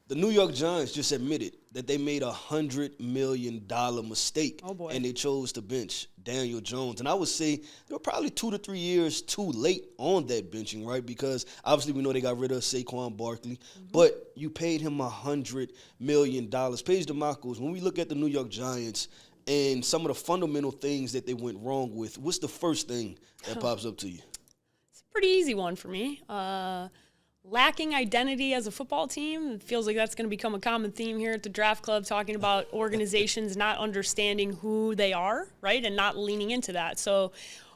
The New York Giants just admitted that they made $100 million mistake. Oh, boy. And they chose to bench Daniel Jones. And I would say they were probably 2 to 3 years too late on that benching, right? Because obviously we know they got rid of Saquon Barkley, but you paid him $100 million. Paige Dimakos, when we look at the New York Giants and some of the fundamental things that they went wrong with, what's the first thing that pops up to you? It's a pretty easy one for me. Lacking identity as a football team. It feels like that's going to become a common theme here at the Draft Club, talking about organizations not understanding who they are, right, and not leaning into that. So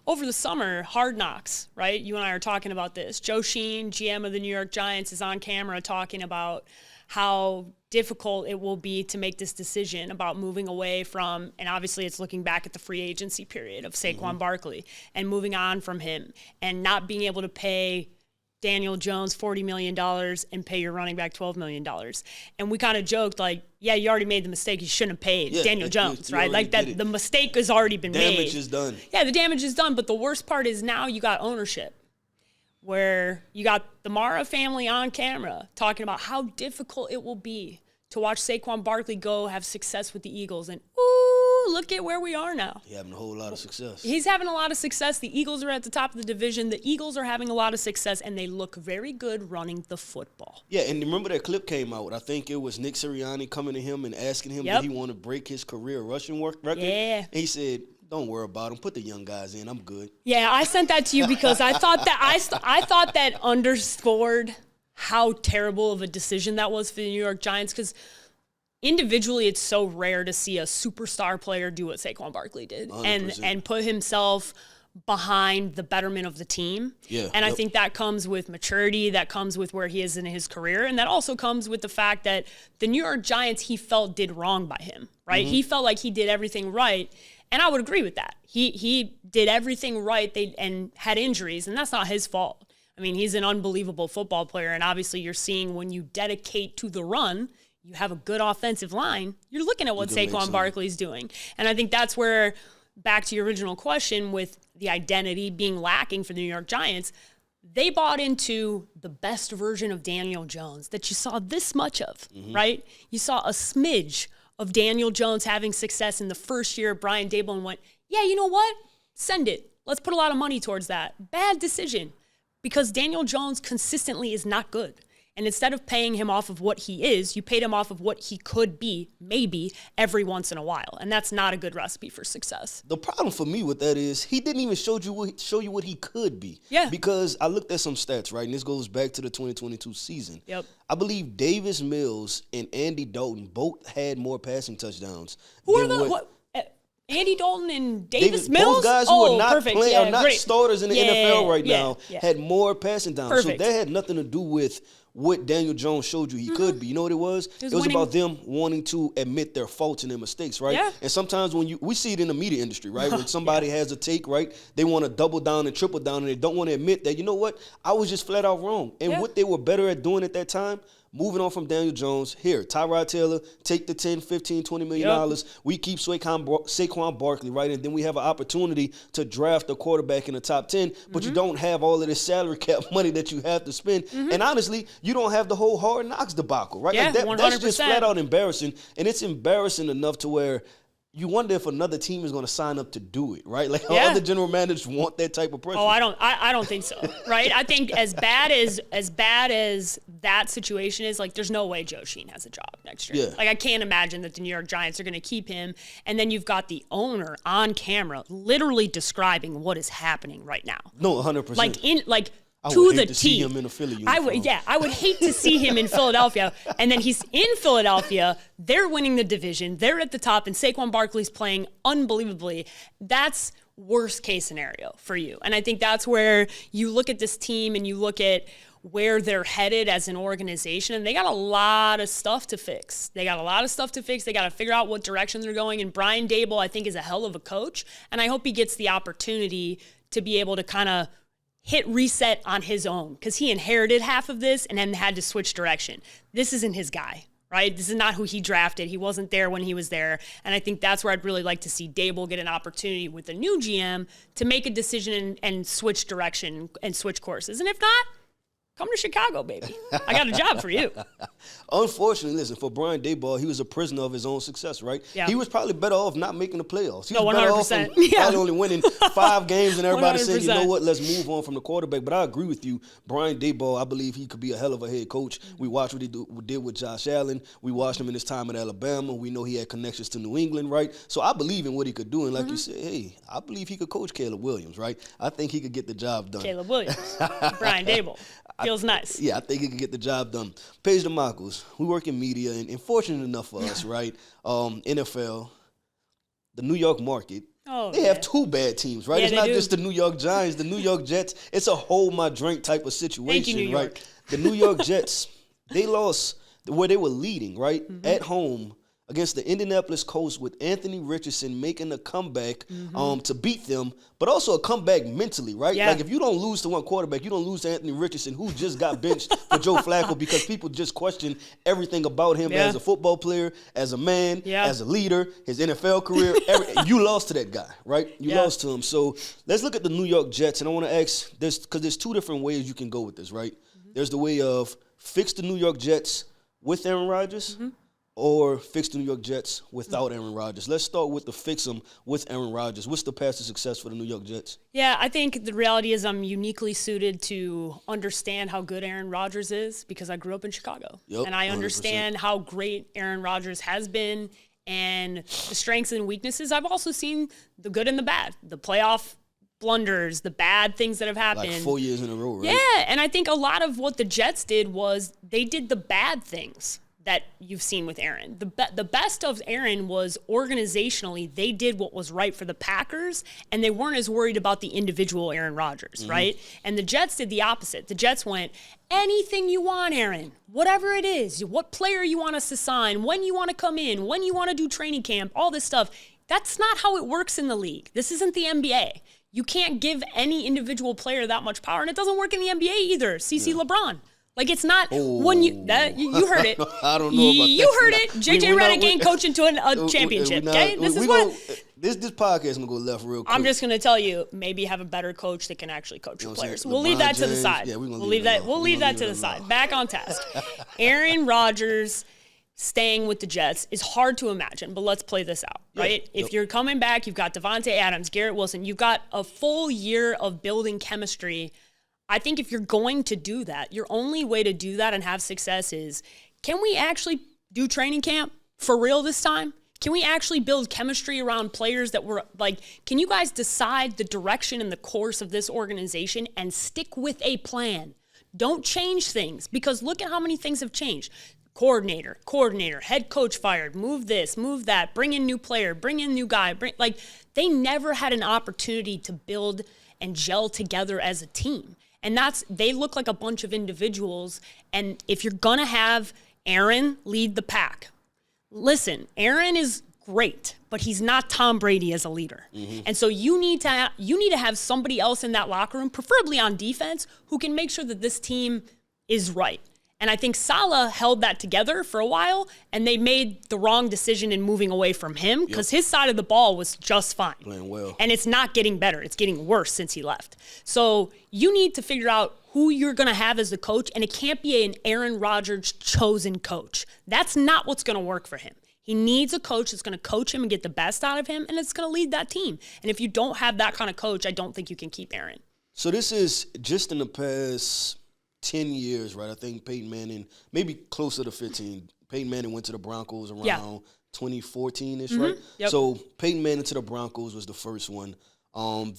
over the summer, Hard Knocks, right, you and I are talking about this. Joe Sheen, GM of the New York Giants, is on camera talking about how difficult it will be to make this decision about moving away from, and obviously it's looking back at the free agency period of Saquon Barkley and moving on from him and not being able to pay Daniel Jones $40 million and pay your running back $12 million. And we kind of joked like, yeah, you already made the mistake. You shouldn't have paid Daniel Jones, right? Like that, the mistake has already been made. Damage is done. Yeah, the damage is done. But the worst part is now you got ownership, where you got the Mara family on camera talking about how difficult it will be to watch Saquon Barkley go have success with the Eagles. And, ooh, look at where we are now. He's having a whole lot of success. He's having a lot of success. The Eagles are at the top of the division. The Eagles are having a lot of success, and they look very good running the football. Yeah, and remember that clip came out. I think it was Nick Sirianni coming to him and asking him did he want to break his career rushing record. Yeah. And he said, don't worry about him. Put the young guys in. I'm good. Yeah, I sent that to you because I thought that underscored how terrible of a decision that was for the New York Giants, because individually, it's so rare to see a superstar player do what Saquon Barkley did 100%. and put himself behind the betterment of the team. Yeah, and I think that comes with maturity, that comes with where he is in his career, and that also comes with the fact that the New York Giants, he felt, did wrong by him, right? He felt like he did everything right, and I would agree with that. He did everything right and had injuries, and that's not his fault. I mean, he's an unbelievable football player, and obviously you're seeing when you dedicate to the run, you have a good offensive line, you're looking at what Saquon Barkley's doing. And I think that's where, back to your original question, with the identity being lacking for the New York Giants, they bought into the best version of Daniel Jones that you saw this much of, right? You saw a smidge of Daniel Jones having success in the first year of Brian Daboll and went, yeah, you know what? Send it. Let's put a lot of money towards that. Bad decision, because Daniel Jones consistently is not good. And instead of paying him off of what he is, you paid him off of what he could be, maybe, every once in a while. And that's not a good recipe for success. The problem for me with that is he didn't even show you what he could be. Yeah. Because I looked at some stats, right? And this goes back to the 2022 season. Yep. I believe Davis Mills and Andy Dalton both had more passing touchdowns. Who are the Andy Dalton and Davis Mills? Both guys who are not perfect. playing, Yeah, are not great. starters in the NFL right now, had more passing downs. Perfect. So that had nothing to do with what Daniel Jones showed you he could be. You know what it was? It was winning. about them wanting to admit their faults and their mistakes, right? Yeah. And sometimes when we see it in the media industry, right? When somebody has a take, right? They want to double down and triple down, and they don't want to admit that, you know what? I was just flat out wrong. And what they were better at doing at that time, moving on from Daniel Jones, here, Tyrod Taylor, take the $10, $15, $20 million. We keep Saquon Barkley, right? And then we have an opportunity to draft a quarterback in the top 10, but you don't have all of this salary cap money that you have to spend. And honestly, you don't have the whole Hard Knocks debacle, right? Yeah, like that's 100%. just flat out embarrassing. And it's embarrassing enough to where you wonder if another team is going to sign up to do it, right? Like other general managers want that type of pressure. Oh, I don't think so, right? I think as bad as that situation is, like, there's no way Joe Sheen has a job next year. Yeah. Like, I can't imagine that the New York Giants are going to keep him. And then you've got the owner on camera literally describing what is happening right now. No, 100%. To would the hate to see T. him in a Philly uniform. I would hate to see him in Philadelphia. And then he's in Philadelphia. They're winning the division. They're at the top, and Saquon Barkley's playing unbelievably. That's worst case scenario for you. And I think that's where you look at this team and you look at where they're headed as an organization, and they got a lot of stuff to fix. They got to figure out what direction they're going. And Brian Daboll, I think, is a hell of a coach. And I hope he gets the opportunity to be able to kind of hit reset on his own, because he inherited half of this and then had to switch direction. This isn't his guy, right? This is not who he drafted. He wasn't there when he was there. And I think that's where I'd really like to see Daboll get an opportunity with a new GM to make a decision and switch direction and switch courses. And if not, come to Chicago, baby. I got a job for you. Unfortunately, listen, for Brian Daboll, he was a prisoner of his own success, right? Yeah. He was probably better off not making the playoffs. He was 100%. better off probably only winning 5 games and everybody 100%. saying, you know what, let's move on from the quarterback. But I agree with you. Brian Daboll, I believe he could be a hell of a head coach. We watched what he did with Josh Allen. We watched him in his time at Alabama. We know he had connections to New England, right? So I believe in what he could do. And like you said, hey, I believe he could coach Caleb Williams, right? I think he could get the job done. Caleb Williams, Brian Daboll. Feels nice. Yeah, I think he could get the job done. Paige Dimakos, we work in media, and fortunate enough for us, right? NFL, the New York market, they have 2 bad teams, right? Yeah, it's not just the New York Giants, the New York Jets. It's a hold my drink type of situation, Thank you, New York. right? The New York Jets, they lost where they were leading, right? At home against the Indianapolis Colts with Anthony Richardson making a comeback to beat them, but also a comeback mentally, right? Yeah. Like if you don't lose to one quarterback, you don't lose to Anthony Richardson, who just got benched for Joe Flacco because people just question everything about him as a football player, as a man, as a leader, his NFL career. You lost to that guy, right? You lost to him. So let's look at the New York Jets, and I want to ask this because there's 2 different ways you can go with this, right? There's the way of fix the New York Jets with Aaron Rodgers, or fix the New York Jets without Aaron Rodgers. Let's start with the fix them with Aaron Rodgers. What's the path to success for the New York Jets? Yeah, I think the reality is I'm uniquely suited to understand how good Aaron Rodgers is because I grew up in Chicago. Yep, and I 100%. understand how great Aaron Rodgers has been and the strengths and weaknesses. I've also seen the good and the bad, the playoff blunders, the bad things that have happened. Like 4 years in a row, right? Yeah, and I think a lot of what the Jets did was they did the bad things that you've seen with Aaron. The best of Aaron was organizationally, they did what was right for the Packers, and they weren't as worried about the individual Aaron Rodgers, right? And the Jets did the opposite. The Jets went, anything you want, Aaron, whatever it is, what player you want us to sign, when you want to come in, when you want to do training camp, all this stuff. That's not how it works in the league. This isn't the NBA. You can't give any individual player that much power, and it doesn't work in the NBA either. CC LeBron. Like, it's not when you heard it. I don't know about you heard it. JJ Redick ain't coaching to a championship. Okay, this podcast is gonna go left real quick. I'm just gonna tell you, maybe have a better coach that can actually coach your players. We'll leave that to the side. Yeah, we'll leave that to the side. Back on task. Aaron Rodgers staying with the Jets is hard to imagine, but let's play this out, right? If you're coming back, you've got Devontae Adams, Garrett Wilson, you've got a full year of building chemistry. I think if you're going to do that, your only way to do that and have success is, can we actually do training camp for real this time? Can we actually build chemistry around players that were like, can you guys decide the direction and the course of this organization and stick with a plan? Don't change things, because look at how many things have changed. Coordinator, head coach fired, move this, move that, bring in new player, bring in new guy. They never had an opportunity to build and gel together as a team. And they look like a bunch of individuals. And if you're going to have Aaron lead the pack, listen, Aaron is great, but he's not Tom Brady as a leader. And so you need to have somebody else in that locker room, preferably on defense, who can make sure that this team is right. And I think Saleh held that together for a while, and they made the wrong decision in moving away from him because his side of the ball was just fine. Playing well. And it's not getting better. It's getting worse since he left. So you need to figure out who you're going to have as the coach, and it can't be an Aaron Rodgers chosen coach. That's not what's going to work for him. He needs a coach that's going to coach him and get the best out of him, and it's going to lead that team. And if you don't have that kind of coach, I don't think you can keep Aaron. So this is just in the past 10 years, right? I think Peyton Manning, maybe closer to 15. Peyton Manning went to the Broncos around 2014-ish, right? Yep. So Peyton Manning to the Broncos was the first one.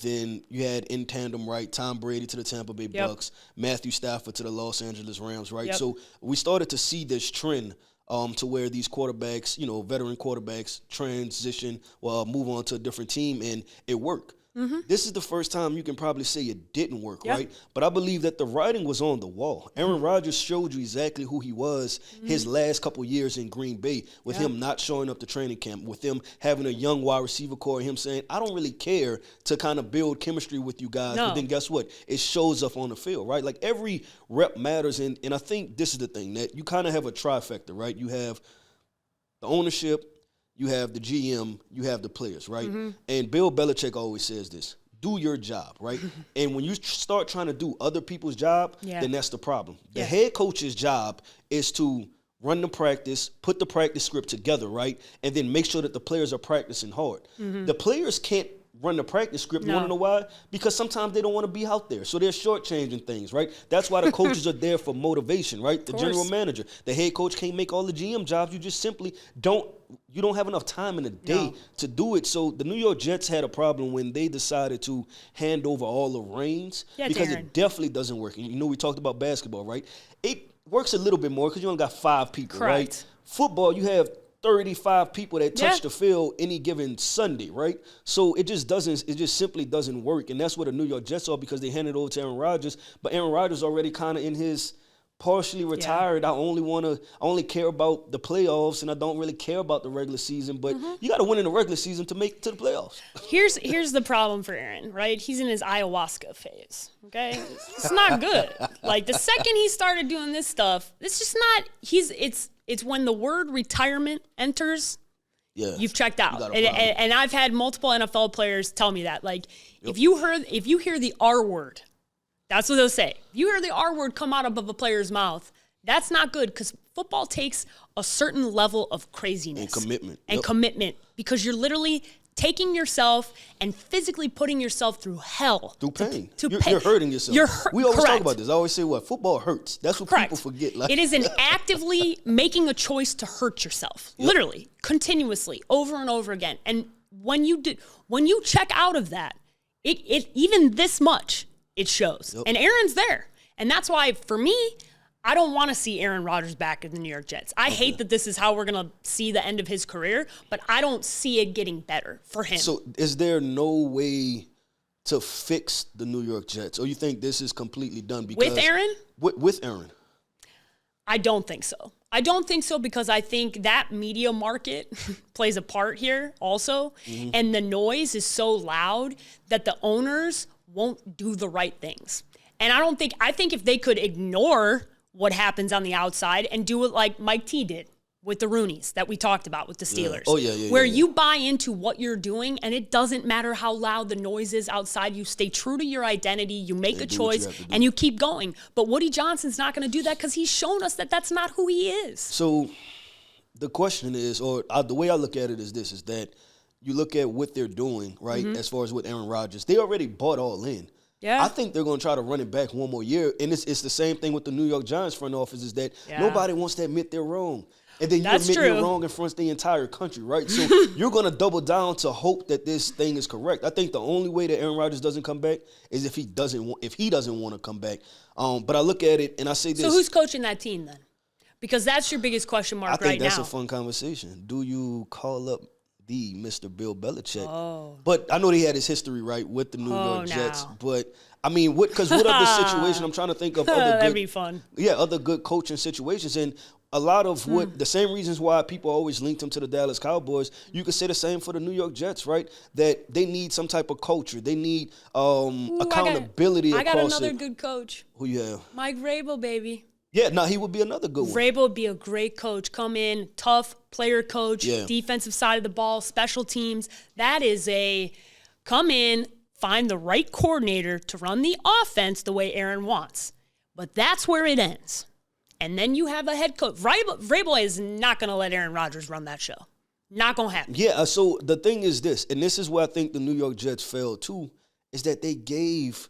Then you had in tandem, right, Tom Brady to the Tampa Bay Bucks, Matthew Stafford to the Los Angeles Rams, right? So we started to see this trend to where these quarterbacks, veteran quarterbacks transition, move on to a different team, and it worked. This is the first time you can probably say it didn't work, right? But I believe that the writing was on the wall. Aaron Rodgers showed you exactly who he was his last couple years in Green Bay, with him not showing up to training camp, with him having a young wide receiver core, him saying, I don't really care to kind of build chemistry with you guys. But then guess what? It shows up on the field, right? Like every rep matters. And I think this is the thing, that you kind of have a trifecta, right? You have the ownership, you have the GM, you have the players, right? And Bill Belichick always says this: do your job, right? And when you start trying to do other people's job, then that's the problem. The head coach's job is to run the practice, put the practice script together, right? And then make sure that the players are practicing hard. The players can't run the practice script. You want to know why? Because sometimes they don't want to be out there. So they're shortchanging things, right? That's why the coaches are there for motivation, right? The general manager. The head coach can't make all the GM jobs. You just simply don't have enough time in the day to do it. So the New York Jets had a problem when they decided to hand over all the reins because it definitely doesn't work. And you know, we talked about basketball, right? It works a little bit more because you only got 5 people, right? Football, you have 35 people that touch the field any given Sunday, right? So it just simply doesn't work. And that's what the New York Jets are because they handed over to Aaron Rodgers. But Aaron Rodgers already kind of in his partially retired. I only care about the playoffs and I don't really care about the regular season. But you got to win in the regular season to make it to the playoffs. Here's the problem for Aaron, right? He's in his ayahuasca phase, okay? It's not good. Like the second he started doing this stuff, it's just not, it's when the word retirement enters, you've checked out. And I've had multiple NFL players tell me that. Like, if you hear the R word, that's what they'll say. If you hear the R word come out of a player's mouth, that's not good because football takes a certain level of craziness. And commitment. Because you're literally taking yourself and physically putting yourself through hell. Through pain. You're hurting yourself. We always talk about this. I always say football hurts. That's what people forget. Like, it is an actively making a choice to hurt yourself. Literally, continuously, over and over again. And when you check out of that, it even this much, it shows. And Aaron's there. And that's why, for me, I don't want to see Aaron Rodgers back in the New York Jets. I hate that this is how we're going to see the end of his career, but I don't see it getting better for him. So is there no way to fix the New York Jets? Or you think this is completely done? Because with Aaron? With Aaron. I don't think so. I don't think so because I think that media market plays a part here also. And the noise is so loud that the owners won't do the right things. And I think if they could ignore what happens on the outside and do it like Mike T did with the Rooneys that we talked about with the Steelers. Where you buy into what you're doing and it doesn't matter how loud the noise is outside. You stay true to your identity. You make a choice and you keep going. But Woody Johnson's not going to do that because he's shown us that that's not who he is. So the question is, or the way I look at it is this, is that you look at what they're doing, right, as far as with Aaron Rodgers. They already bought all in. I think they're going to try to run it back one more year. And it's the same thing with the New York Giants front office is that nobody wants to admit they're wrong. And then you admit you're wrong in front of the entire country, right? So you're going to double down to hope that this thing is correct. I think the only way that Aaron Rodgers doesn't come back is if he doesn't want to come back. But I look at it and I say this. So who's coaching that team then? Because that's your biggest question mark right now. I think that's a fun conversation. Do you call up the Mr. Bill Belichick? But I know he had his history, right, with the New York Jets. But, I mean, because what other situation? I'm trying to think of other good. That'd be fun. Yeah, other good coaching situations. And a lot of the same reasons why people always linked him to the Dallas Cowboys, you could say the same for the New York Jets, right? That they need some type of culture. They need accountability across it. I got another good coach. Who you have? Mike Vrabel, baby. Yeah, no, he would be another good one. Vrabel would be a great coach. Come in, tough player coach, defensive side of the ball, special teams. That is come in, find the right coordinator to run the offense the way Aaron wants. But that's where it ends. And then you have a head coach. Vrabel is not going to let Aaron Rodgers run that show. Not going to happen. Yeah, so the thing is this, and this is where I think the New York Jets failed too, is that they gave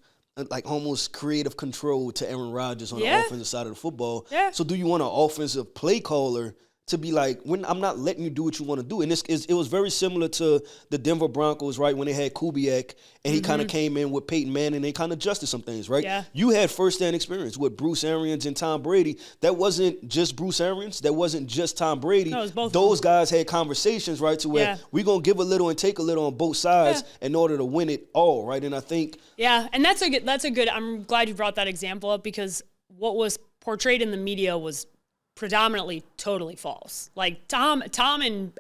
like almost creative control to Aaron Rodgers on the offensive side of the football. So do you want an offensive play caller to be like, when I'm not letting you do what you want to do? And it was very similar to the Denver Broncos, right, when they had Kubiak, and he kind of came in with Peyton Manning, and they kind of adjusted some things, right? Yeah. You had first-hand experience with Bruce Arians and Tom Brady. That wasn't just Bruce Arians. That wasn't just Tom Brady. No, it was both. Those guys had conversations, right, to where we're going to give a little and take a little on both sides in order to win it all, right? And I think... Yeah, and that's a good... I'm glad you brought that example up because what was portrayed in the media was predominantly totally false. Like Tom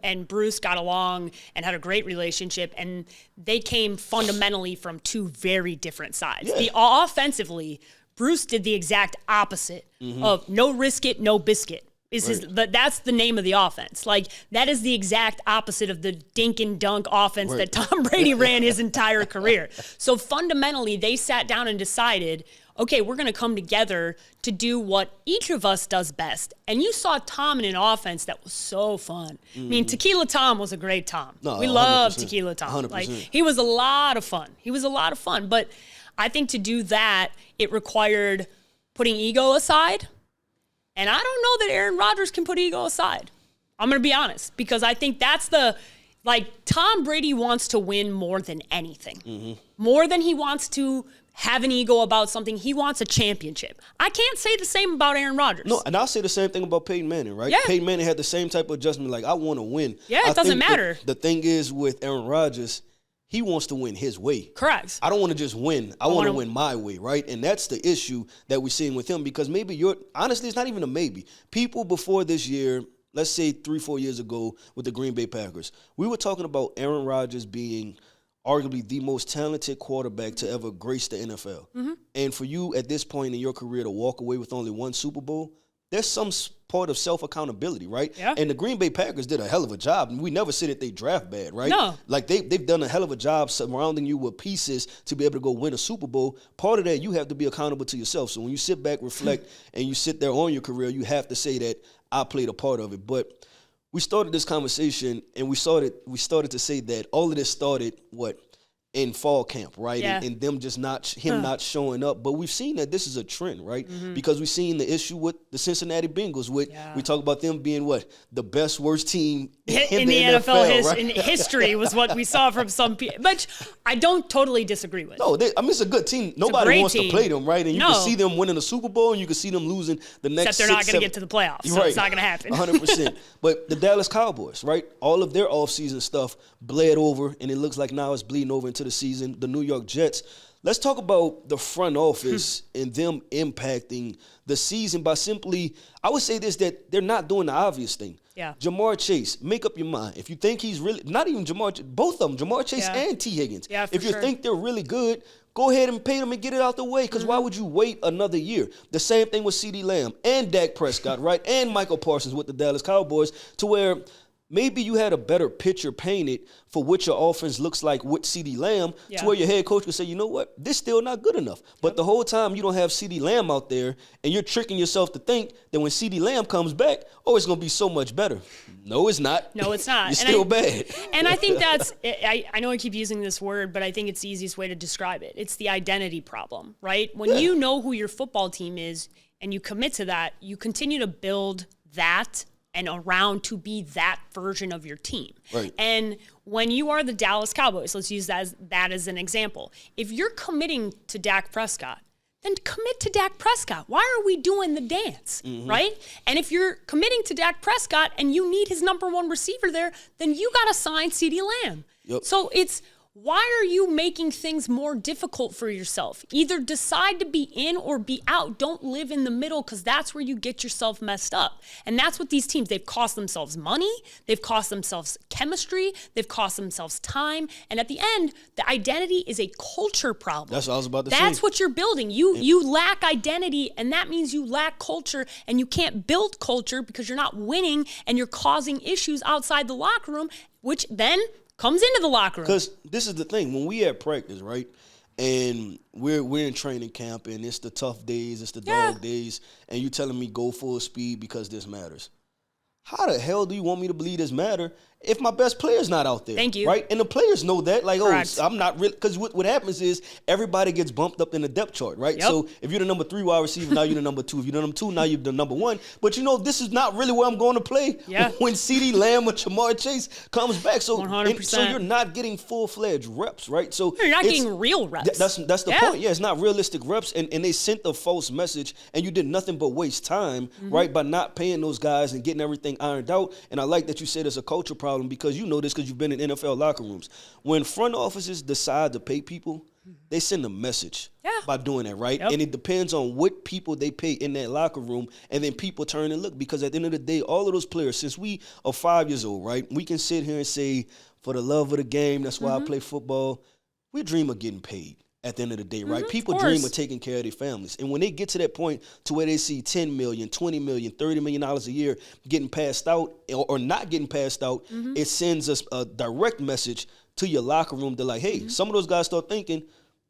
and Bruce got along and had a great relationship, and they came fundamentally from two very different sides. Offensively, Bruce did the exact opposite of no risk it, no biscuit. That's the name of the offense. Like, that is the exact opposite of the dink and dunk offense that Tom Brady ran his entire career. So fundamentally, they sat down and decided, okay, we're going to come together to do what each of us does best. And you saw Tom in an offense that was so fun. I mean, Tequila Tom was a great Tom. No, we 100%, love Tequila Tom. 100%. Like, he was a lot of fun. But I think to do that, it required putting ego aside. And I don't know that Aaron Rodgers can put ego aside. I'm going to be honest, because I think that's Tom Brady wants to win more than anything. More than he wants to have an ego about something. He wants a championship. I can't say the same about Aaron Rodgers. No, and I'll say the same thing about Peyton Manning, right? Yeah. Peyton Manning had the same type of adjustment, like, I want to win. Yeah, it doesn't matter. The thing is with Aaron Rodgers, he wants to win his way. Correct. I don't want to just win. I want to win my way, right? And that's the issue that we're seeing with him, because honestly, it's not even a maybe. People before this year, let's say 3-4 years ago with the Green Bay Packers, we were talking about Aaron Rodgers being arguably the most talented quarterback to ever grace the NFL. And for you at this point in your career to walk away with only one Super Bowl, there's some part of self-accountability, right? Yeah. And the Green Bay Packers did a hell of a job. And we never said that they draft bad, right? No. Like, they've done a hell of a job surrounding you with pieces to be able to go win a Super Bowl. Part of that, you have to be accountable to yourself. So when you sit back, reflect, and you sit there on your career, you have to say that I played a part of it. But we started this conversation, and we started to say that all of this started, in fall camp, right? Yeah. And them just not showing up. But we've seen that this is a trend, right? Because we've seen the issue with the Cincinnati Bengals. We talk about them being the best, worst team in the NFL, right? In history was what we saw from some people. But I don't totally disagree with. No, it's a good team. Nobody wants to play them, right? And you can see them winning the Super Bowl, and you can see them losing the next Except they're not going to get to the playoffs, so it's not going to happen. 100%. But the Dallas Cowboys, right? All of their offseason stuff bled over, and it looks like now it's bleeding over into the season. The New York Jets. Let's talk about the front office and them impacting the season by simply, I would say this, that they're not doing the obvious thing. Yeah. Jamar Chase, make up your mind. If you think he's really, not even both of them, Jamar Chase and T. Higgins. Yeah, if you think they're really good, go ahead and pay them and get it out the way, because why would you wait another year? The same thing with CeeDee Lamb and Dak Prescott, right? And Michael Parsons with the Dallas Cowboys, to where maybe you had a better picture painted for what your offense looks like with CeeDee Lamb, to where your head coach could say, you know what, this still not good enough. But the whole time you don't have CeeDee Lamb out there, and you're tricking yourself to think that when CeeDee Lamb comes back, it's going to be so much better. No, it's not. No, it's not. You're still bad. And I think that's, I know I keep using this word, but I think it's the easiest way to describe it. It's the identity problem, right? When you know who your football team is and you commit to that, you continue to build that and around to be that version of your team. Right. And when you are the Dallas Cowboys, let's use that as an example. If you're committing to Dak Prescott, then commit to Dak Prescott. Why are we doing the dance, right? And if you're committing to Dak Prescott and you need his number one receiver there, then you got to sign CeeDee Lamb. Yep. So it's, why are you making things more difficult for yourself? Either decide to be in or be out. Don't live in the middle, because that's where you get yourself messed up. And that's what these teams, they've cost themselves money, they've cost themselves chemistry, they've cost themselves time. And at the end, the identity is a culture problem. That's what I was about to say. That's what you're building. You lack identity, and that means you lack culture, and you can't build culture because you're not winning and you're causing issues outside the locker room, which then comes into the locker room. Because this is the thing. When we at practice, right, and we're in training camp, and it's the tough days, it's the dog days, and you telling me go full speed because this matters. How the hell do you want me to believe this matter if my best player's not out there? Thank you. Right? And the players know that. Like, Correct. I'm not really – because what happens is everybody gets bumped up in the depth chart, right? Yep. So if you're the number 3 wide receiver, now you're the number 2. If you're the number 2, now you're the number 1. But, this is not really where I'm going to play when CeeDee Lamb or Jamar Chase comes back. So 100%. So you're not getting full-fledged reps, right? So you're not getting real reps. That's the point. Yeah, it's not realistic reps, and they sent a false message, and you did nothing but waste time, right, by not paying those guys and getting everything ironed out. And I like that you said it's a culture problem, because you know this because you've been in NFL locker rooms. When front offices decide to pay people, they send a message by doing that, right? Yep. And it depends on what people they pay in that locker room, and then people turn and look, because at the end of the day, all of those players, since we are 5 years old, right, we can sit here and say, for the love of the game, that's why I play football, we dream of getting paid. at the end of the day, right? People dream of taking care of their families. And when they get to that point to where they see $10 million, $20 million, $30 million a year getting passed out or not getting passed out, it sends us a direct message to your locker room. They're like, hey, some of those guys start thinking,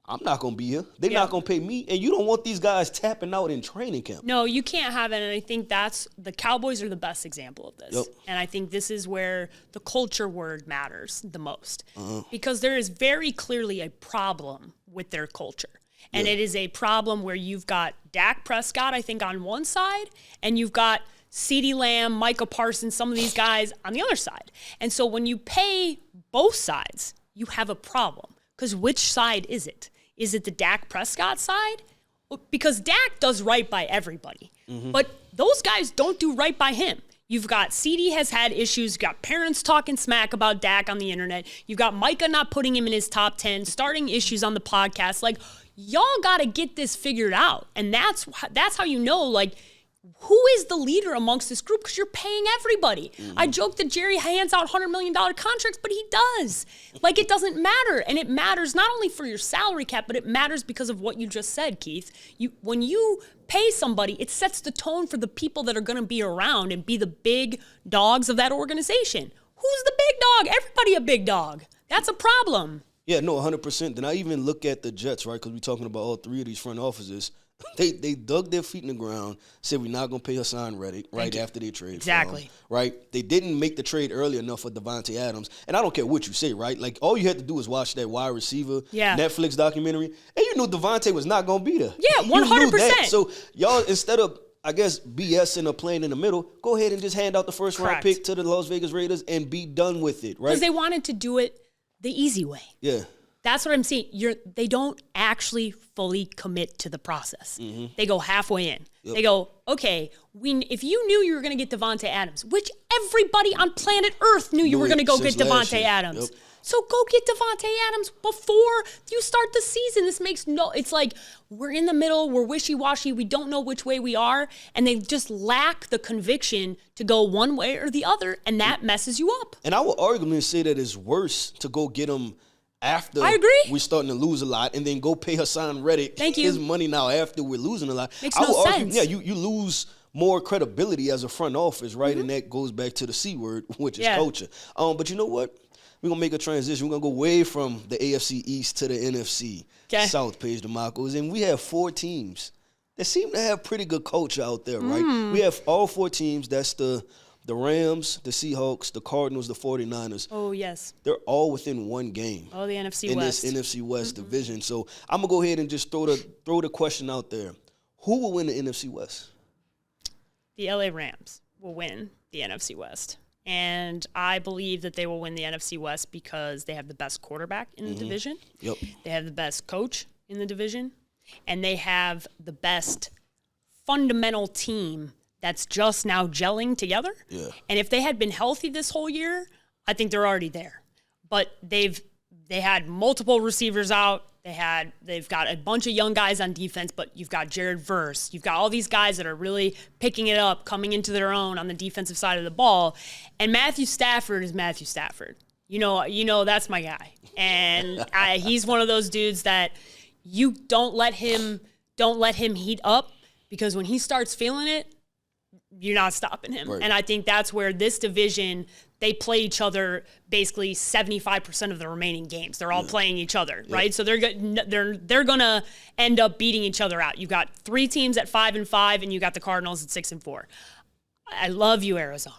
I'm not going to be here. They're not going to pay me. And you don't want these guys tapping out in training camp. No, you can't have it. And I think the Cowboys are the best example of this. And I think this is where the culture word matters the most. Because there is very clearly a problem with their culture. And it is a problem where you've got Dak Prescott, I think, on one side, and you've got CeeDee Lamb, Micah Parsons, some of these guys on the other side. And so when you pay both sides, you have a problem. Because which side is it? Is it the Dak Prescott side? Because Dak does right by everybody. But those guys don't do right by him. You've got CeeDee has had issues. You've got parents talking smack about Dak on the internet. You've got Micah not putting him in his top 10, starting issues on the podcast. Like, y'all got to get this figured out. And that's how you know, like, who is the leader amongst this group? Because you're paying everybody. I joke that Jerry hands out $100 million contracts, but he does. Like, it doesn't matter. And it matters not only for your salary cap, but it matters because of what you just said, Keith. When you pay somebody, it sets the tone for the people that are going to be around and be the big dogs of that organization. Who's the big dog? Everybody a big dog. That's a problem. Yeah, no, 100%. Then I even look at the Jets, right, because we're talking about all three of these front offices. They dug their feet in the ground, said we're not going to pay Hassan Reddick right after they trade. Exactly. Right? They didn't make the trade early enough for Devontae Adams. And I don't care what you say, right? Like, all you had to do was watch that wide receiver Netflix documentary, and you knew Devontae was not going to be there. Yeah, 100%. You knew that. So, y'all, instead of, I guess, BSing or playing in the middle, go ahead and just hand out the first-round pick to the Las Vegas Raiders and be done with it, right? Because they wanted to do it the easy way. Yeah. That's what I'm saying. They don't actually fully commit to the process. They go halfway in. They go, okay, if you knew you were going to get Devontae Adams, which everybody on planet Earth knew you were going to go get Devontae Adams. So go get Devontae Adams before you start the season. It's like we're in the middle, we're wishy-washy, we don't know which way we are, and they just lack the conviction to go one way or the other, and that messes you up. And I would arguably say that it's worse to go get him after I agree. we're starting to lose a lot, and then go pay Hassan Reddick his money now after we're losing a lot. Makes no sense. Yeah, you lose more credibility as a front office, right? And that goes back to the C word, which is culture. But you know what? We're going to make a transition. We're going to go away from the AFC East to the NFC South, Paige Dimakos. And we have 4 teams that seem to have pretty good culture out there, right? We have all 4 teams. That's the Rams, the Seahawks, the Cardinals, the 49ers. Oh, yes. They're all within one game. Oh, the NFC West. In this NFC West division. So I'm going to go ahead and just throw the question out there. Who will win the NFC West? The LA Rams will win the NFC West. And I believe that they will win the NFC West because they have the best quarterback in the division. Yep. They have the best coach in the division. And they have the best fundamental team that's just now gelling together. Yeah. And if they had been healthy this whole year, I think they're already there. But they had multiple receivers out. They've got a bunch of young guys on defense, but you've got Jared Verse. You've got all these guys that are really picking it up, coming into their own on the defensive side of the ball. And Matthew Stafford is Matthew Stafford. You know that's my guy. And he's one of those dudes that you don't let him heat up, because when he starts feeling it, you're not stopping him. Right. And I think that's where this division, they play each other basically 75% of the remaining games. They're all playing each other, right? So they're going to end up beating each other out. You've got 3 teams at 5-5, and you got the Cardinals at 6-4. I love you, Arizona.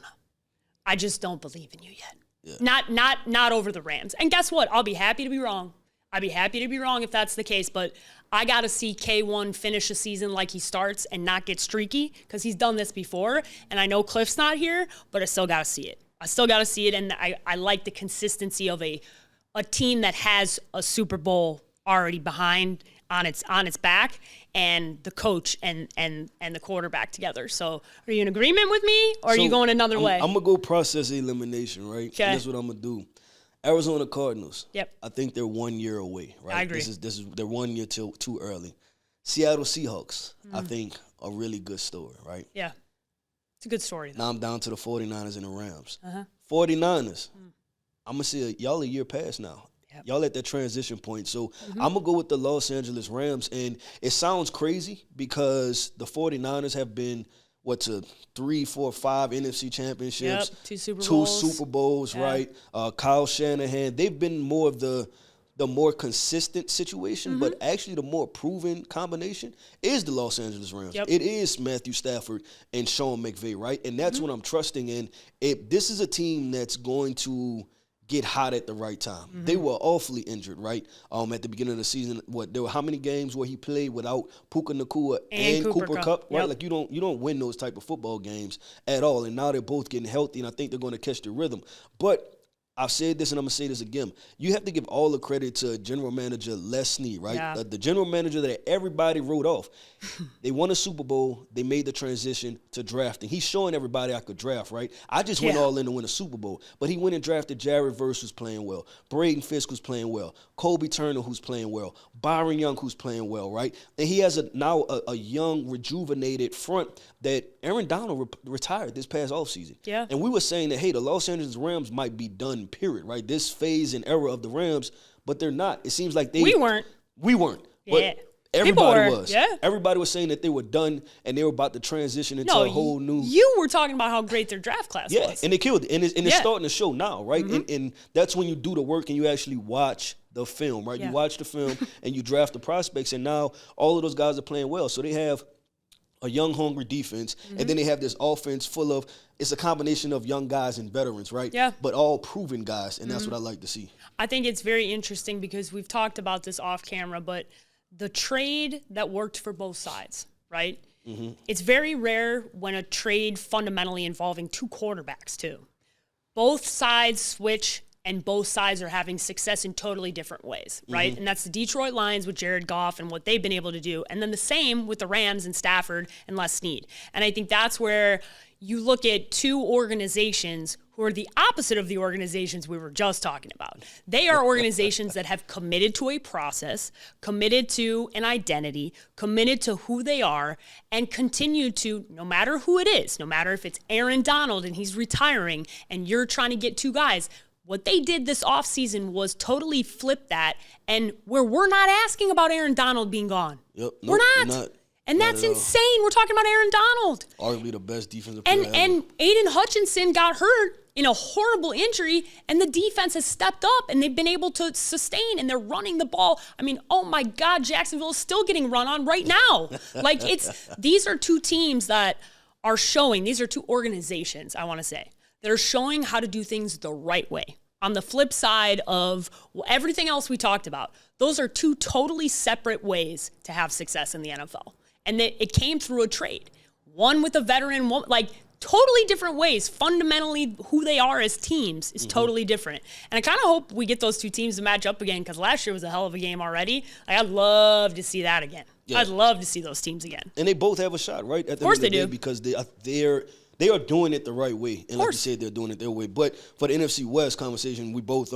I just don't believe in you yet. Yeah. Not over the Rams. And guess what? I'll be happy to be wrong. I'd be happy to be wrong if that's the case, but I got to see K1 finish a season like he starts and not get streaky, because he's done this before. And I know Cliff's not here, but I still got to see it. And I like the consistency of a team that has a Super Bowl already behind on its back, and the coach and the quarterback together. So are you in agreement with me, or are you going another way? I'm going to go process elimination, right? Okay. That's what I'm going to do. Arizona Cardinals. Yep. I think they're 1 year away, right? I agree. They're 1 year too early. Seattle Seahawks, I think, a really good story, right? Yeah. It's a good story, though. Now I'm down to the 49ers and the Rams. 49ers. I'm going to see y'all a year past now. Yep. Y'all at that transition point. So I'm going to go with the Los Angeles Rams. And it sounds crazy because the 49ers have been, to 3, 4, 5 NFC championships. Yep, 2 Super Two Bowls. Super Bowls, right? Kyle Shanahan. They've been more of the more consistent situation, but actually the more proven combination is the Los Angeles Rams. Yep. It is Matthew Stafford and Sean McVay, right? And that's what I'm trusting in. This is a team that's going to get hot at the right time. They were awfully injured, right? At the beginning of the season, there were how many games where he played without Puka Nacua and Cooper Kupp, right? Yep. Like you don't win those type of football games at all. And now they're both getting healthy, and I think they're going to catch the rhythm. But I've said this, and I'm going to say this again. You have to give all the credit to General Manager Les Snead, right? Yeah. The general manager that everybody wrote off. They won a Super Bowl. They made the transition to drafting. He's showing everybody I could draft, right? I just went all in to win a Super Bowl. But he went and drafted Jared Verse, who's playing well. Braden Fisk, who's playing well. Kobe Turner, who's playing well. Byron Young, who's playing well, right? And he has now a young, rejuvenated front that Aaron Donald retired this past offseason. Yeah. And we were saying that, hey, the Los Angeles Rams might be done, period, right? This phase and era of the Rams, but they're not. It seems like We weren't. But everybody was. Yeah. Everybody was saying that they were done and they were about to transition into a whole new. You were talking about how great their draft class was. And they killed it. And it's starting to show now, right? And that's when you do the work and you actually watch the film, right? Yeah. You watch the film and you draft the prospects, and now all of those guys are playing well. So they have a young, hungry defense, and then they have this offense full of, it's a combination of young guys and veterans, right? Yeah. But all proven guys, and that's what I like to see. I think it's very interesting because we've talked about this off camera, but the trade that worked for both sides, right? It's very rare when a trade fundamentally involving 2 quarterbacks, too. Both sides switch, and both sides are having success in totally different ways, right? And that's the Detroit Lions with Jared Goff and what they've been able to do. And then the same with the Rams and Stafford and Les Snead. And I think that's where you look at 2 organizations who are the opposite of the organizations we were just talking about. They are organizations that have committed to a process, committed to an identity, committed to who they are, and continue to, no matter who it is, no matter if it's Aaron Donald and he's retiring and you're trying to get 2 guys, what they did this offseason was totally flip that, and where we're not asking about Aaron Donald being gone. Yep. We're not. And that's insane. We're talking about Aaron Donald. Arguably the best defensive player ever. And Aiden Hutchinson got hurt in a horrible injury, and the defense has stepped up, and they've been able to sustain, and they're running the ball. I mean, oh my God, Jacksonville is still getting run on right now. These are 2 teams that are showing, these are 2 organizations, I want to say, that are showing how to do things the right way. On the flip side of everything else we talked about, those are 2 totally separate ways to have success in the NFL. And it came through a trade. One with a veteran, one, totally different ways. Fundamentally, who they are as teams is totally different. And I kind of hope we get those 2 teams to match up again, because last year was a hell of a game already. I'd love to see that again. Yeah. I'd love to see those teams again. And they both have a shot, right? At the of course end of the they day, do. because they are doing it the right way. And like you said, they're doing it their way. But for the NFC West conversation, we both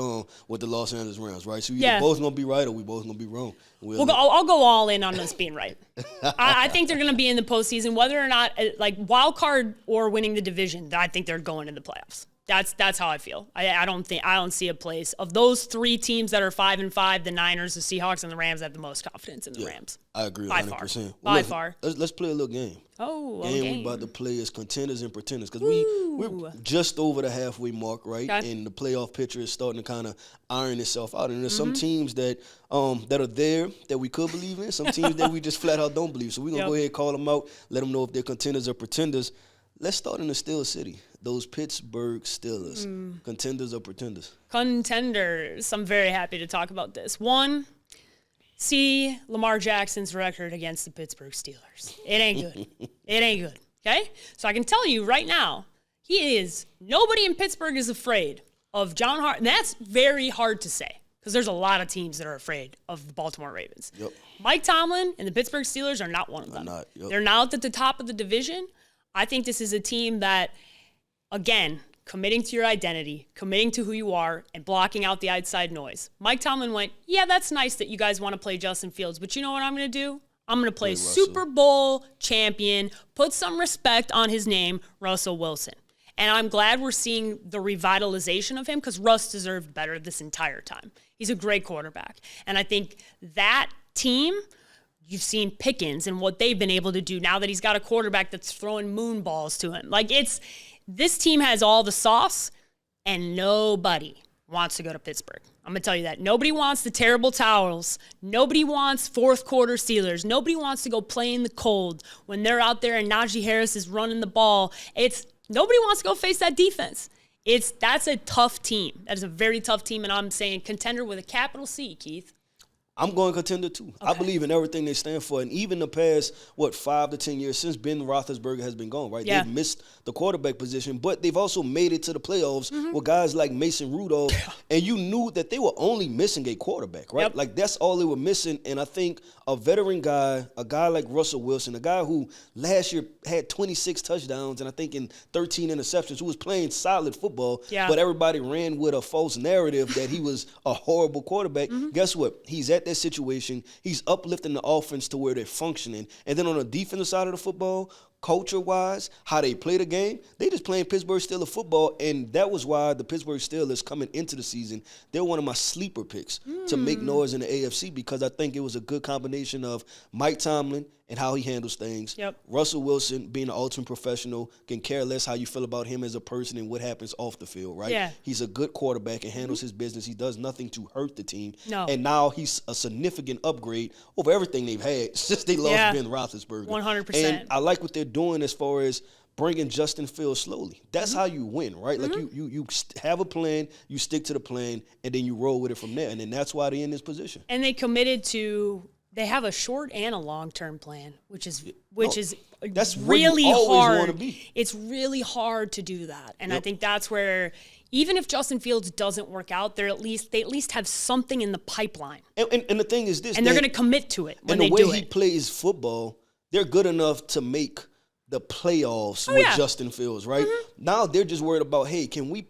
with the Los Angeles Rams, right? So we either both going to be right or we both going to be wrong. I'll go all in on us being right. I think they're going to be in the postseason, whether or not, wild card or winning the division, I think they're going to the playoffs. That's how I feel. I don't see a place of those 3 teams that are 5-5, the Niners, the Seahawks, and the Rams. I have the most confidence in the Rams. I agree, by 100%. By far. Let's play a little game. Oh, game we about to play is Contenders and Pretenders, because we're just over the halfway mark, right? Okay. And the playoff picture is starting to kind of iron itself out. And there's some teams that are there that we could believe in, some teams that we just flat out don't believe. So we're gonna go ahead and call them out, let them know if they're Contenders or Pretenders. Let's start in the Steel City. Those Pittsburgh Steelers. Contenders or Pretenders? Contenders. I'm very happy to talk about this. 1, see Lamar Jackson's record against the Pittsburgh Steelers. It ain't good. It ain't good. Okay? So I can tell you right now, nobody in Pittsburgh is afraid of John Hart. And that's very hard to say, because there's a lot of teams that are afraid of the Baltimore Ravens. Yep. Mike Tomlin and the Pittsburgh Steelers are not one of them. They're not at the top of the division. I think this is a team that, again, committing to your identity, committing to who you are, and blocking out the outside noise. Mike Tomlin went, yeah, that's nice that you guys want to play Justin Fields, but you know what I'm going to do? I'm going to play Super Bowl champion, put some respect on his name, Russell Wilson. And I'm glad we're seeing the revitalization of him because Russ deserved better this entire time. He's a great quarterback. And I think that team, you've seen Pickens and what they've been able to do now that he's got a quarterback that's throwing moon balls to him. Like, this team has all the sauce, and nobody wants to go to Pittsburgh. I'm going to tell you that. Nobody wants the terrible towels. Nobody wants fourth quarter Steelers. Nobody wants to go play in the cold when they're out there and Najee Harris is running the ball. Nobody wants to go face that defense. That's a tough team. That is a very tough team, and I'm saying contender with a capital C, Keith. I'm going Contender too. Okay. I believe in everything they stand for. And even the past, 5 to 10 years since Ben Roethlisberger has been gone, right? Yeah. They've missed the quarterback position, but they've also made it to the playoffs with guys like Mason Rudolph. And you knew that they were only missing a quarterback, right? Yep. Like, that's all they were missing. And I think a veteran guy, a guy like Russell Wilson, a guy who last year had 26 touchdowns and I think in 13 interceptions, who was playing solid football, but everybody ran with a false narrative that he was a horrible quarterback. Guess what? He's at that situation. He's uplifting the offense to where they're functioning. And then on the defensive side of the football, culture-wise, how they play the game, they just playing Pittsburgh Steelers football, and that was why the Pittsburgh Steelers coming into the season, they're one of my sleeper picks to make noise in the AFC because I think it was a good combination of Mike Tomlin and how he handles things. Yep. Russell Wilson, being an ultimate professional, can care less how you feel about him as a person and what happens off the field, right? Yeah. He's a good quarterback and handles his business. He does nothing to hurt the team. No. And now he's a significant upgrade over everything they've had since they lost Ben Roethlisberger. 100%. And I like what they're doing as far as bringing Justin Fields slowly. That's how you win, right? Like, you have a plan, you stick to the plan, and then you roll with it from there. And then that's why they're in this position. And they committed to – they have a short and a long-term plan, which is that's really where you always hard. Want to be. It's really hard to do that. And I think that's where – even if Justin Fields doesn't work out, they at least have something in the pipeline. And the thing is this. And they're going to commit to it when they do it. And the way he plays football, they're good enough to make the playoffs with Justin Fields, right? Now they're just worried about, hey, can we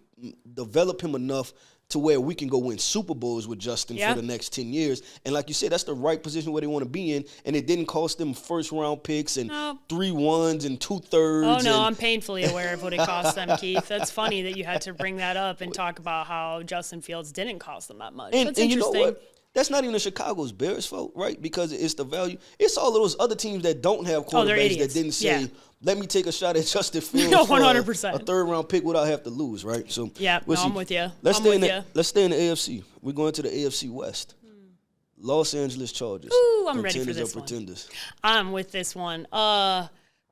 develop him enough to where we can go win Super Bowls with Justin for the next 10 years. And like you said, that's the right position where they want to be in. And it didn't cost them first-round picks and 3 1s and 2/3. Oh, no, I'm painfully aware of what it cost them, Keith. That's funny that you had to bring that up and talk about how Justin Fields didn't cost them that much. That's interesting. You know what? That's not even the Chicago's Bears' fault, right? Because it's the value. It's all of those other teams that don't have quarterbacks that didn't say, let me take a shot at Justin Fields for 100%. A third-round pick without having to lose, right? So I'm with you. Let's stay in the AFC. We're going to the AFC West. Los Angeles Chargers. Ooh, I'm ready for this one. Pretenders. I'm with this one.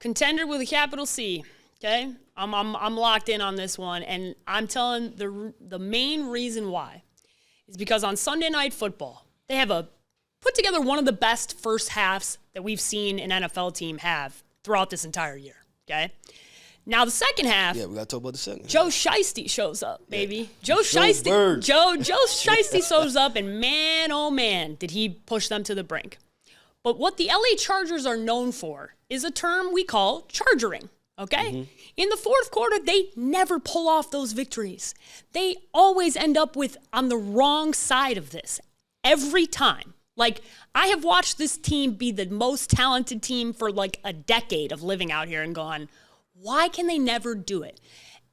Contender with a capital C. Okay, I'm locked in on this one, and I'm telling the main reason why is because on Sunday Night Football they have put together one of the best first halves that we've seen an NFL team have throughout this entire year. Okay. Now the second half. Yeah, we gotta talk about the second. Joe Shiesty shows up, baby. Joe Shiesty. Joe Shiesty shows up, and man, oh man, did he push them to the brink. But what the LA Chargers are known for is a term we call chargering. Okay? In the fourth quarter, they never pull off those victories. They always end up on the wrong side of this every time. Like, I have watched this team be the most talented team for like a decade of living out here and gone, why can they never do it?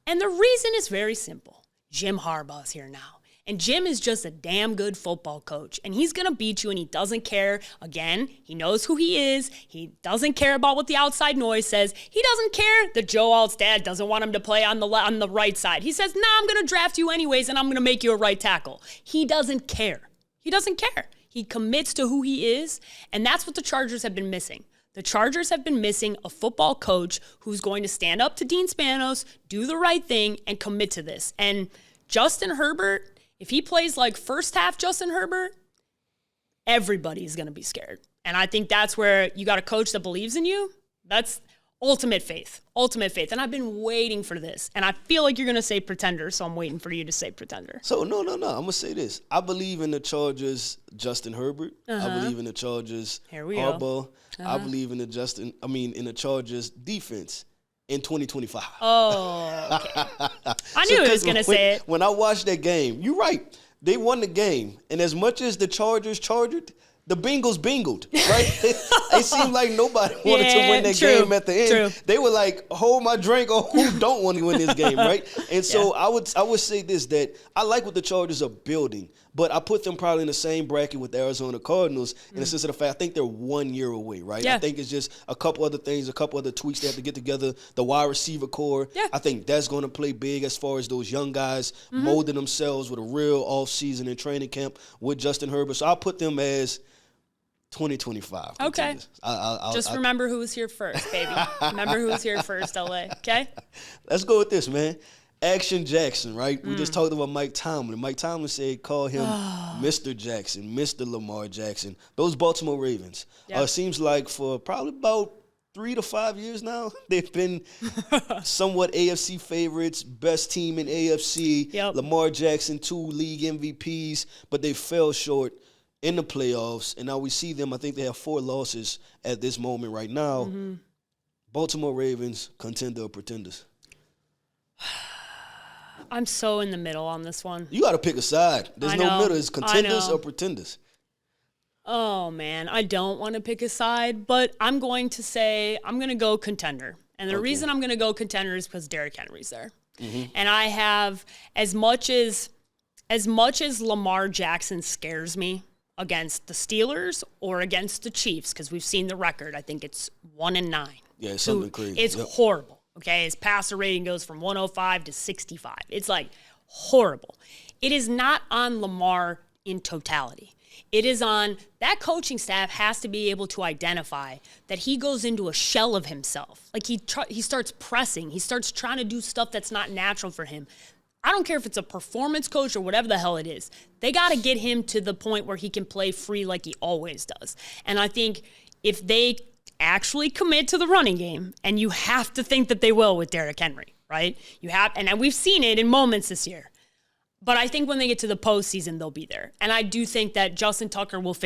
And the reason is very simple. Jim Harbaugh's here now. And Jim is just a damn good football coach. And he's going to beat you, and he doesn't care. Again, he knows who he is. He doesn't care about what the outside noise says. He doesn't care that Joe Alt's dad doesn't want him to play on the right side. He says, I'm going to draft you anyways, and I'm going to make you a right tackle. He doesn't care. He doesn't care. He commits to who he is, and that's what the Chargers have been missing. The Chargers have been missing a football coach who's going to stand up to Dean Spanos, do the right thing, and commit to this. And Justin Herbert, if he plays like first half Justin Herbert, everybody's going to be scared. And I think that's where you got a coach that believes in you. That's ultimate faith. Ultimate faith. And I've been waiting for this. And I feel like you're going to say Pretender, so I'm waiting for you to say Pretender. So, no. I'm going to say this. I believe in the Chargers, Justin Herbert. I believe in the Chargers, Harbaugh. I believe in the Chargers defense in 2025. Oh, okay. I knew he was going to say it. When I watched that game, you're right. They won the game. And as much as the Chargers charged, the Bengals bingled, right? It seemed like nobody wanted to win that game at the end. True. They were like, hold my drink, or who don't want to win this game, right? And so I would say this, that I like what the Chargers are building, but I put them probably in the same bracket with the Arizona Cardinals in the sense of the fact I think they're 1 year away, right? Yeah. I think it's just a couple other things, a couple other tweaks they have to get together. The wide receiver core, I think that's going to play big as far as those young guys molding themselves with a real offseason and training camp with Justin Herbert. So I'll put them as 2025. Okay. Just remember who was here first, baby. Remember who was here first, LA. Okay? Let's go with this, man. Action Jackson, right? We just talked about Mike Tomlin. Mike Tomlin said, call him Mr. Jackson, Mr. Lamar Jackson. Those Baltimore Ravens. Seems like for probably about 3 to 5 years now, they've been somewhat AFC favorites, best team in AFC. Lamar Jackson, 2 league MVPs, but they fell short in the playoffs, and now we see them. I think they have 4 losses at this moment right now. Baltimore Ravens, contender or pretenders? I'm so in the middle on this one. You got to pick a side. There's no middle. It's contenders or pretenders. Oh, man. I don't want to pick a side, but I'm going to go contender. And the reason I'm going to go contender is because Derrick Henry's there. And I have, as much as Lamar Jackson scares me against the Steelers or against the Chiefs, because we've seen the record. I think it's 1-9. Yeah, it's something crazy. It's horrible, okay? His passer rating goes from 105 to 65. It's, like, horrible. It is not on Lamar in totality. It is on that coaching staff has to be able to identify that he goes into a shell of himself. Like, he starts pressing. He starts trying to do stuff that's not natural for him. I don't care if it's a performance coach or whatever the hell it is. They got to get him to the point where he can play free like he always does. And I think if they actually commit to the running game, and you have to think that they will with Derrick Henry, right? And we've seen it in moments this year. But I think when they get to the postseason, they'll be there. And I do think that Justin Tucker will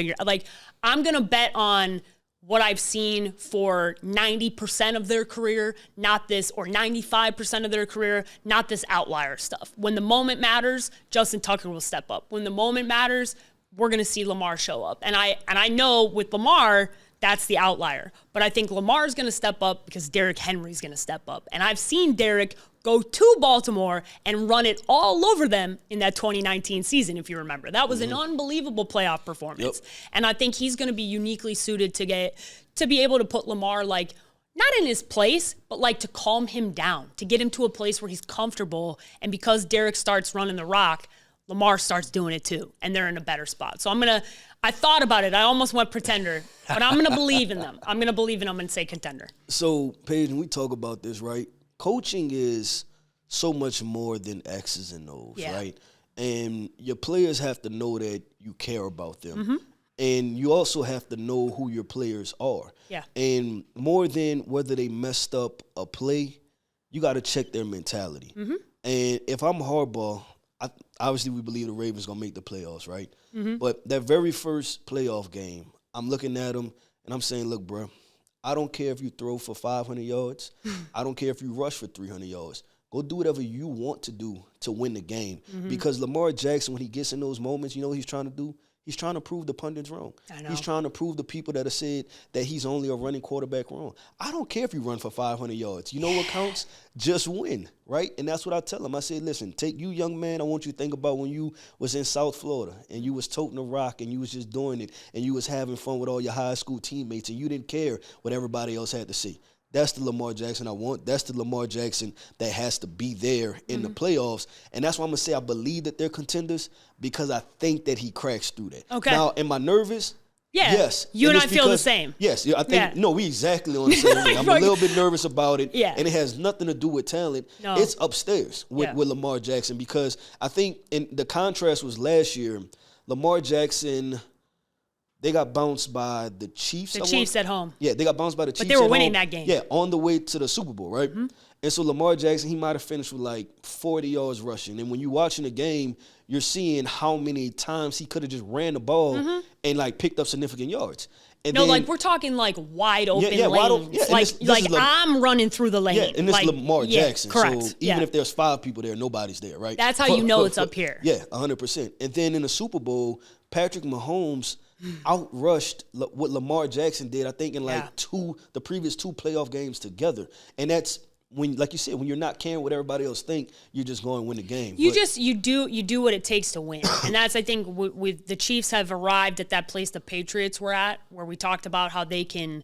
I'm going to bet on what I've seen for 90% of their career, not this, or 95% of their career, not this outlier stuff. When the moment matters, Justin Tucker will step up. When the moment matters, we're going to see Lamar show up. And I know with Lamar, that's the outlier. But I think Lamar's going to step up because Derrick Henry's going to step up. And I've seen Derrick go to Baltimore and run it all over them in that 2019 season, if you remember. That was an unbelievable playoff performance. And I think he's going to be uniquely suited to be able to put Lamar, like, not in his place, but like to calm him down, to get him to a place where he's comfortable. And because Derrick starts running the rock, Lamar starts doing it too, and they're in a better spot. So I thought about it. I almost went pretender, but I'm going to believe in them. I'm going to believe in them and say contender. So, Paige, when we talk about this, right, coaching is so much more than X's and O's, right? And your players have to know that you care about them. And you also have to know who your players are. And more than whether they messed up a play, you got to check their mentality. And if I'm Harbaugh, obviously we believe the Ravens going to make the playoffs, right? But that very first playoff game, I'm looking at them and I'm saying, look, bro, I don't care if you throw for 500 yards. I don't care if you rush for 300 yards. Go do whatever you want to do to win the game. Because Lamar Jackson, when he gets in those moments, you know what he's trying to do? He's trying to prove the pundits wrong. He's trying to prove the people that have said that he's only a running quarterback wrong. I don't care if you run for 500 yards. You know what counts? Just win, right? And that's what I tell him. I said, listen, take you, young man, I want you to think about when you was in South Florida and you was toting a rock and you was just doing it and you was having fun with all your high school teammates and you didn't care what everybody else had to see. That's the Lamar Jackson I want. That's the Lamar Jackson that has to be there in the playoffs. And that's why I'm going to say I believe that they're contenders because I think that he cracks through that. Okay. Now, am I nervous? Yeah. Yes. You and I feel the same. Yes. I think, no, we exactly on the same way. I'm a little bit nervous about it. And it has nothing to do with talent. No. It's upstairs with Lamar Jackson because I think the contrast was last year, Lamar Jackson – they got bounced by the Chiefs. The Chiefs at home. Yeah, they got bounced by the Chiefs. But they were winning that game. Yeah, on the way to the Super Bowl, right? And so Lamar Jackson, he might have finished with like 40 yards rushing. And when you're watching the game, you're seeing how many times he could have just ran the ball and like picked up significant yards. And then, like we're talking like wide open lanes. Wide open. Yeah, like I'm running through the lane. Yeah, and this is Lamar Jackson. Correct. So even if there's 5 people there, nobody's there, right? That's how you know it's up here. Yeah, 100%. And then in the Super Bowl, Patrick Mahomes outrushed what Lamar Jackson did, I think, in the previous 2 playoff games together. And that's when, like you said, when you're not caring what everybody else think, you're just going to win the game. You do what it takes to win. And that's, I think, with the Chiefs have arrived at that place the Patriots were at, where we talked about how they can,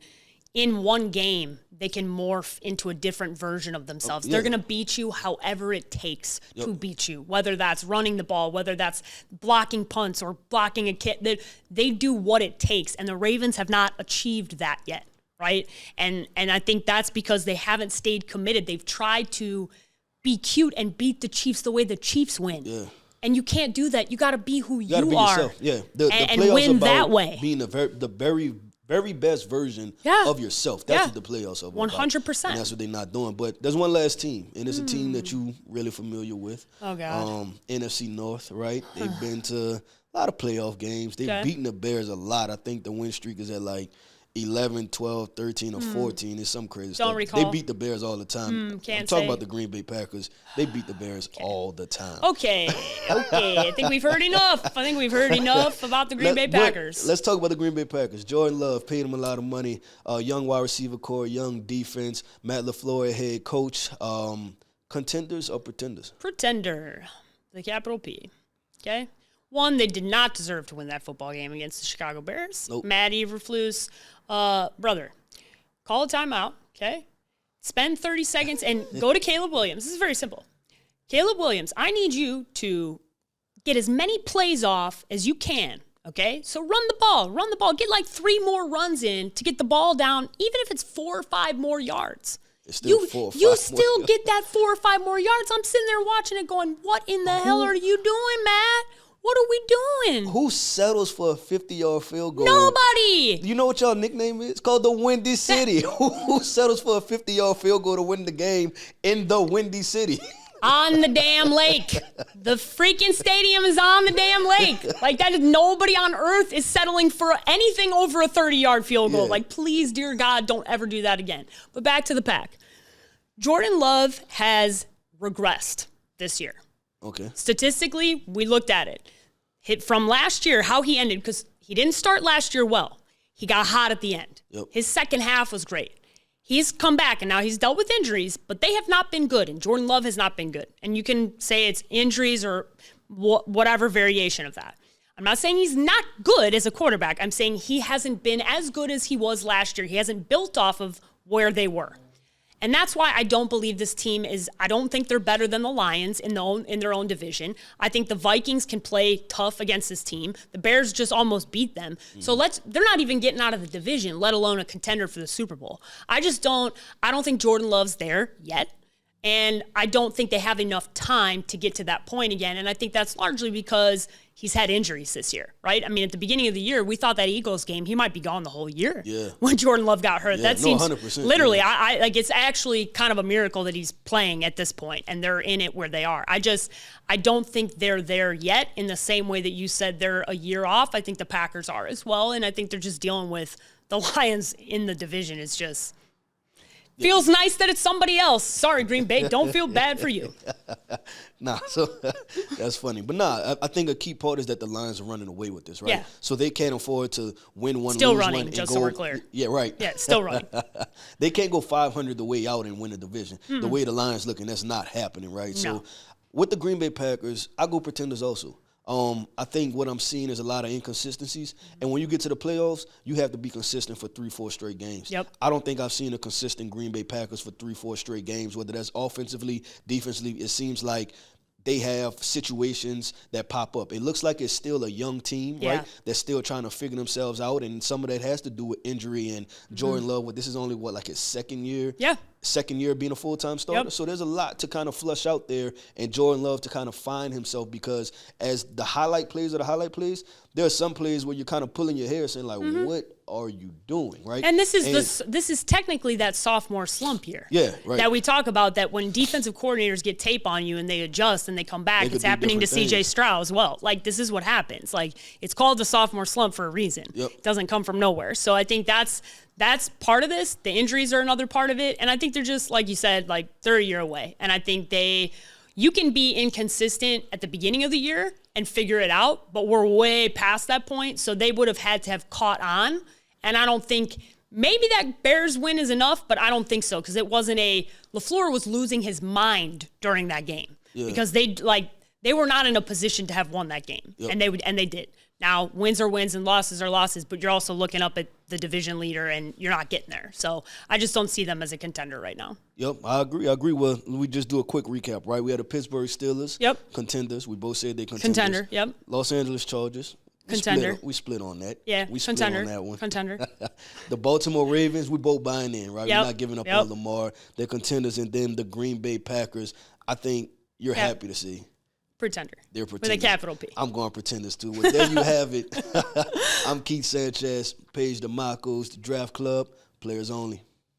in one game, they can morph into a different version of themselves. They're going to beat you however it takes to beat you, whether that's running the ball, whether that's blocking punts or blocking a kick. They do what it takes, and the Ravens have not achieved that yet, right? And I think that's because they haven't stayed committed. They've tried to be cute and beat the Chiefs the way the Chiefs win. Yeah. And you can't do that. You got to be who you are. Yourself. Yeah. And win that way. Being the very best version of yourself. That's what the playoffs are about. 100%. And that's what they're not doing. But there's one last team, and it's a team that you really familiar with. Oh, God. NFC North, right? They've been to a lot of playoff games. They've beaten the Bears a lot. I think the win streak is at like 11, 12, 13, or 14. It's some crazy stuff. Recall. They beat the Bears all the time. I'm talking about the Green Bay Packers. They beat the Bears all the time. Okay. I think we've heard enough. About the Green Bay Packers. Let's talk about the Green Bay Packers. Jordan Love paid them a lot of money. Young wide receiver core, young defense. Matt LaFleur, head coach. Contenders or pretenders? Pretender. The capital P. Okay? One, they did not deserve to win that football game against the Chicago Bears. Nope. Matt Eberflus, brother, call a timeout, okay? Spend 30 seconds and go to Caleb Williams. This is very simple. Caleb Williams, I need you to get as many plays off as you can, okay? So run the ball. Get like 3 more runs in to get the ball down, even if it's 4 or 5 more yards. It's still 4 or 5 You still get that 4 or 5 more yards. I'm sitting there watching it going, what in the hell are you doing, Matt? What are we doing? Who settles for a 50-yard field goal? Nobody. You know what y'all nickname is? It's called the Windy City. Who settles for a 50-yard field goal to win the game in the Windy City? On the damn lake. The freaking stadium is on the damn lake. Like, that is, nobody on earth is settling for anything over a 30-yard field goal. Like, please, dear God, don't ever do that again. But back to the Pack. Jordan Love has regressed this year. Okay. Statistically, we looked at it. Hit from last year, how he ended, because he didn't start last year well. He got hot at the end. Yep. His second half was great. He's come back, and now he's dealt with injuries, but they have not been good, and Jordan Love has not been good. And you can say it's injuries or whatever variation of that. I'm not saying he's not good as a quarterback. I'm saying he hasn't been as good as he was last year. He hasn't built off of where they were. And that's why I don't believe this team is, I don't think they're better than the Lions in their own division. I think the Vikings can play tough against this team. The Bears just almost beat them. So they're not even getting out of the division, let alone a contender for the Super Bowl. I don't think Jordan Love's there yet. And I don't think they have enough time to get to that point again. And I think that's largely because he's had injuries this year, right? I mean, at the beginning of the year, we thought that Eagles game, he might be gone the whole year when Jordan Love got hurt. That seems 100%, literally, I like, it's actually kind of a miracle that he's playing at this point and they're in it where they are. I don't think they're there yet in the same way that you said they're a year off. I think the Packers are as well. And I think they're just dealing with the Lions in the division. It's just... feels nice that it's somebody else. Sorry, Green Bay. Don't feel bad for you. So that's funny. But I think a key part is that the Lions are running away with this, right? Yeah. So they can't afford to win one, still lose running, one, just so we're clear. Yeah, right. Yeah, still running. They can't go 500 the way out and win the division. The way the Lions looking, that's not happening, right? No. So with the Green Bay Packers, I go pretenders also. I think what I'm seeing is a lot of inconsistencies. And when you get to the playoffs, you have to be consistent for 3-4 straight games. Yep. I don't think I've seen a consistent Green Bay Packers for 3-4 straight games, whether that's offensively, defensively. It seems like they have situations that pop up. It looks like it's still a young team, right? They're still trying to figure themselves out, and some of that has to do with injury and Jordan Love. This is only, like his second year? Yeah. Second year being a full-time starter. Yep. So there's a lot to kind of flush out there, and Jordan Love to kind of find himself, because as the highlight plays, there are some plays where you're kind of pulling your hair saying, like, what are you doing, right? And this is technically that sophomore slump year. Yeah, right. That we talk about, that when defensive coordinators get tape on you and they adjust and they come back, it's happening to CJ Stroud as well. Like, this is what happens. Like, it's called the sophomore slump for a reason. Yep. It doesn't come from nowhere. So I think that's part of this. The injuries are another part of it. And I think they're just, like you said, like, they're a year away. And I think you can be inconsistent at the beginning of the year and figure it out, but we're way past that point. So they would have had to have caught on. And I don't think maybe that Bears win is enough, but I don't think so, because it wasn't LaFleur was losing his mind during that game because they were not in a position to have won that game, and they did. Now, wins are wins and losses are losses, but you're also looking up at the division leader, and you're not getting there. So I just don't see them as a contender right now. Yep, I agree. Well, we just do a quick recap, right? We had the Pittsburgh Steelers. Yep. Contenders. We both said they contenders. Contender, yep. Los Angeles Chargers. Contender. We split on that. Yeah, we contender. split on that one. Contender. The Baltimore Ravens, we both buying in, right? Yep. We're not giving up on Lamar. They're contenders. And then the Green Bay Packers, I think you're happy to see. Pretender. They're pretenders. With a capital P. I'm going pretenders too. Well, there you have it. I'm Keith Sanchez, Paige Dimakos, the Draft Club, players only.